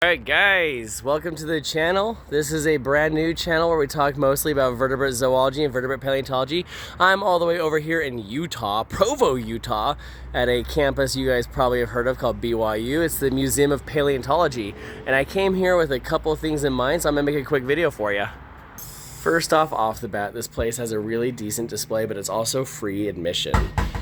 Alright guys, welcome to the channel. This is a brand new channel where we talk mostly about vertebrate zoology and vertebrate paleontology. I'm all the way over here in Utah, Provo, Utah, at a campus you guys probably have heard of called BYU. It's the Museum of Paleontology. And I came here with a couple of things in mind, so I'm gonna make a quick video for you. First off the bat, this place has a really decent display, but it's also free admission.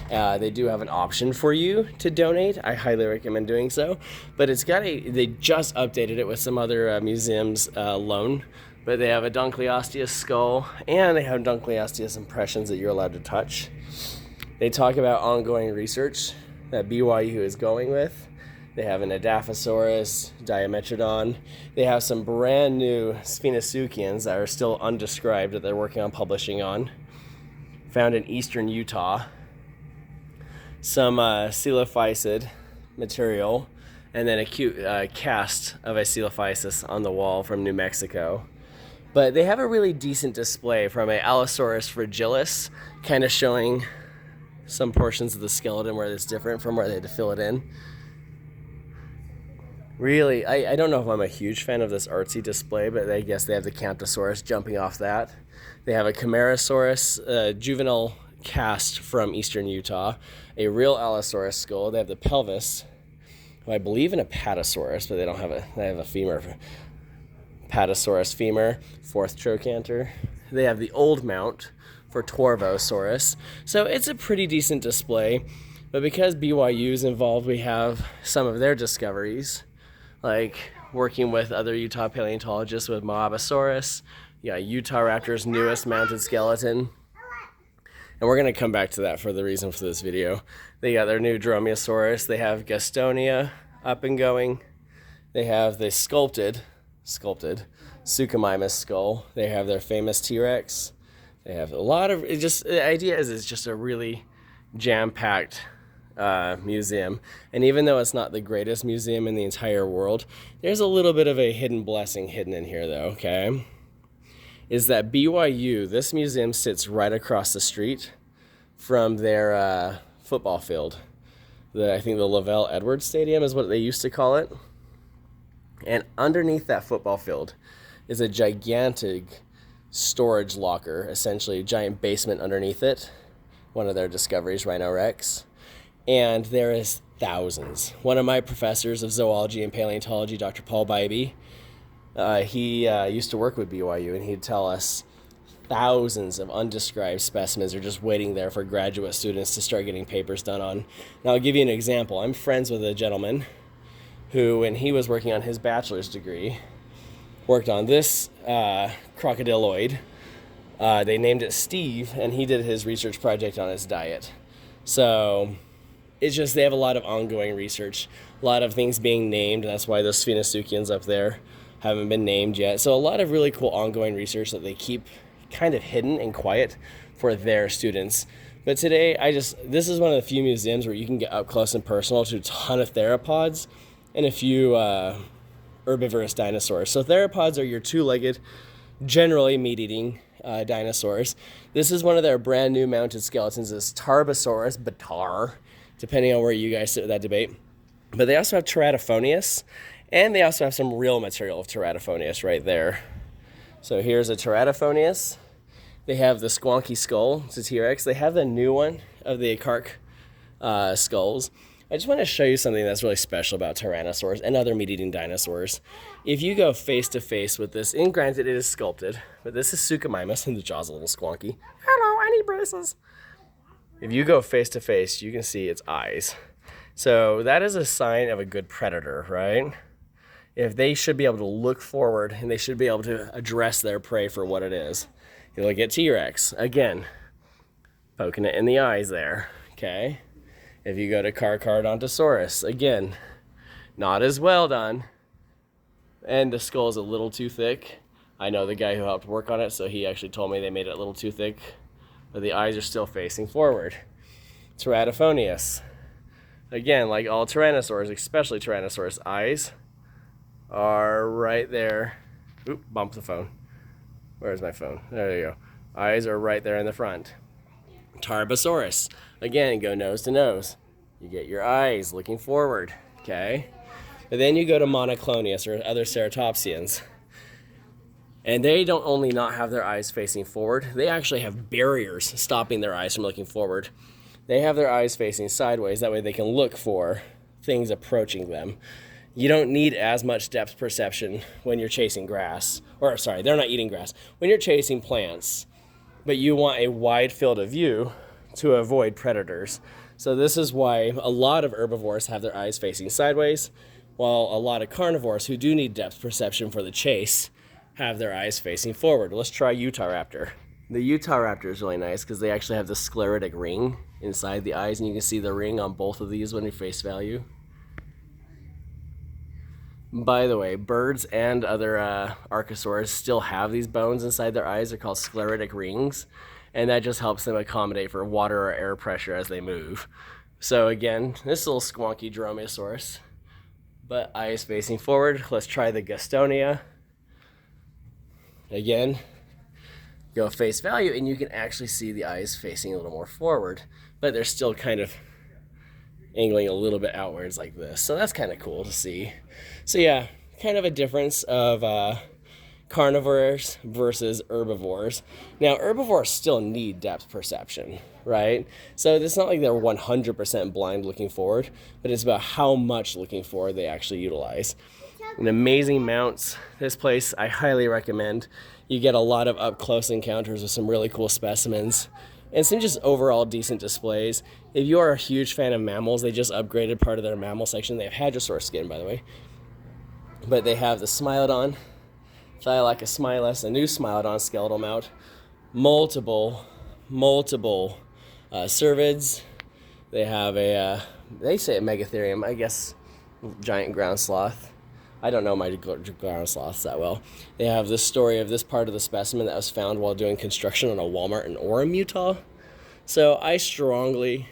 They do have an option for you to donate. I highly recommend doing so. But it's got they just updated it with some other museums loan. But they have a Dunkleosteus skull, and they have Dunkleosteus impressions that you're allowed to touch. They talk about ongoing research that BYU is going with. They have an Edaphosaurus, Diametrodon. They have some brand new Sphinasuchians that are still undescribed that they're working on publishing on. Found in eastern Utah. Some coelophysid material, and then a cute cast of a coelophysis on the wall from New Mexico. But they have a really decent display from a Allosaurus fragilis, kind of showing some portions of the skeleton where it's different from where they had to fill it in. Really, I don't know if I'm a huge fan of this artsy display, but I guess they have the Camptosaurus jumping off that. They have a Camarasaurus juvenile cast from eastern Utah, a real Allosaurus skull. They have the pelvis, who I believe in a Patasaurus, but they have a femur, Patasaurus femur, fourth trochanter. They have the old mount for Torvosaurus. So it's a pretty decent display, but because BYU is involved, we have some of their discoveries, like working with other Utah paleontologists with Moabosaurus, Utah Raptor's newest mounted skeleton. And we're going to come back to that for the reason for this video. They got their new Dromaeosaurus. They have Gastonia up and going. They have the sculpted Suchomimus skull. They have their famous T-Rex. They have a lot of, the idea is it's just a really jam-packed museum. And even though it's not the greatest museum in the entire world, there's a little bit of a hidden blessing hidden in here though, okay? Is that BYU, this museum sits right across the street from their football field. I think the Lavelle Edwards Stadium is what they used to call it. And underneath that football field is a gigantic storage locker, essentially a giant basement underneath it. One of their discoveries, Rhino Rex. And there is thousands. One of my professors of zoology and paleontology, Dr. Paul Bybee, he used to work with BYU, and he'd tell us thousands of undescribed specimens are just waiting there for graduate students to start getting papers done on. Now, I'll give you an example. I'm friends with a gentleman who, when he was working on his bachelor's degree, worked on this crocodiloid. They named it Steve, and he did his research project on his diet. So it's just they have a lot of ongoing research, a lot of things being named, and that's why those Sphinasuchians up there haven't been named yet. So a lot of really cool ongoing research that they keep kind of hidden and quiet for their students. But today, this is one of the few museums where you can get up close and personal to a ton of theropods and a few herbivorous dinosaurs. So theropods are your two-legged, generally meat-eating dinosaurs. This is one of their brand new mounted skeletons, is Tarbosaurus, Batar, depending on where you guys sit with that debate. But they also have Teratophonius, and they also have some real material of Teratophonius right there. So here's a Teratophonius. They have the squonky skull, it's a T-Rex. They have the new one of the Acarc skulls. I just want to show you something that's really special about Tyrannosaurs and other meat-eating dinosaurs. If you go face-to-face with this, and granted it is sculpted, but this is Suchomimus, and the jaw's a little squonky. Hello, I need braces. If you go face-to-face, you can see its eyes. So that is a sign of a good predator, right? If they should be able to look forward and they should be able to address their prey for what it is. You look at T-Rex, again, poking it in the eyes there, okay? If you go to Carcharodontosaurus, again, not as well done. And the skull is a little too thick. I know the guy who helped work on it, so he actually told me they made it a little too thick, but the eyes are still facing forward. Teratophonius, again, like all Tyrannosaurs, especially Tyrannosaurus, eyes are right there. Oop, bump the phone. Where's my phone? There you go. Eyes are right there in the front. Tarbosaurus, again, go nose to nose. You get your eyes looking forward, okay? But then you go to monoclonius or other ceratopsians, and they don't only not have their eyes facing forward, they actually have barriers stopping their eyes from looking forward. They have their eyes facing sideways, that way they can look for things approaching them. You don't need as much depth perception when you're chasing grass, or sorry, they're not eating grass. When you're chasing plants, but you want a wide field of view to avoid predators. So this is why a lot of herbivores have their eyes facing sideways, while a lot of carnivores who do need depth perception for the chase have their eyes facing forward. Let's try Utahraptor. The Utahraptor is really nice because they actually have the sclerotic ring inside the eyes, and you can see the ring on both of these when you face value. By the way, birds and other archosaurs still have these bones inside their eyes. They're called sclerotic rings, and that just helps them accommodate for water or air pressure as they move. So again, this little squonky Dromaeosaurus, but eyes facing forward. Let's try the Gastonia. Again, go face value, and you can actually see the eyes facing a little more forward, but they're still kind of angling a little bit outwards like this. So that's kind of cool to see. So yeah, kind of a difference of carnivores versus herbivores. Now, herbivores still need depth perception, right? So it's not like they're 100% blind looking forward, but it's about how much looking forward they actually utilize. And amazing mounts. This place I highly recommend. You get a lot of up-close encounters with some really cool specimens and some just overall decent displays. If you are a huge fan of mammals, they just upgraded part of their mammal section. They have hadrosaur skin, by the way. But they have the Smilodon, Thylacophilus, a new Smilodon skeletal mount, multiple cervids. They have they say a Megatherium, I guess giant ground sloth. I don't know my ground sloths that well. They have this story of this part of the specimen that was found while doing construction on a Walmart in Orem, Utah. So I strongly,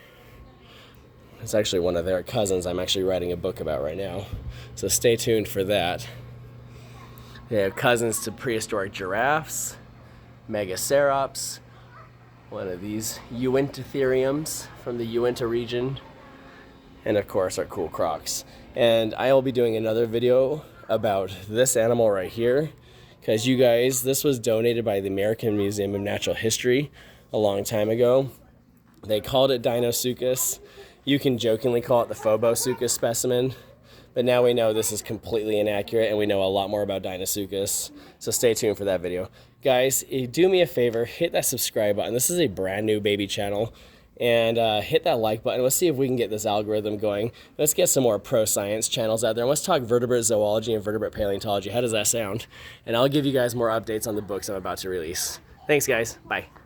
it's actually one of their cousins I'm actually writing a book about right now. So stay tuned for that. They have cousins to prehistoric giraffes, Megacerops, one of these Uintatheriums from the Uinta region, and of course our cool crocs. And I will be doing another video about this animal right here, because you guys, this was donated by the American Museum of Natural History a long time ago. They called it Dinosuchus. You can jokingly call it the Phobosuchus specimen, but now we know this is completely inaccurate, and we know a lot more about Dinosuchus. So stay tuned for that video. Guys, do me a favor, hit that subscribe button. This is a brand new baby channel. And hit that like button. Let's see if we can get this algorithm going. Let's get some more pro science channels out there. And let's talk vertebrate zoology and vertebrate paleontology. How does that sound? And I'll give you guys more updates on the books I'm about to release. Thanks, guys. Bye.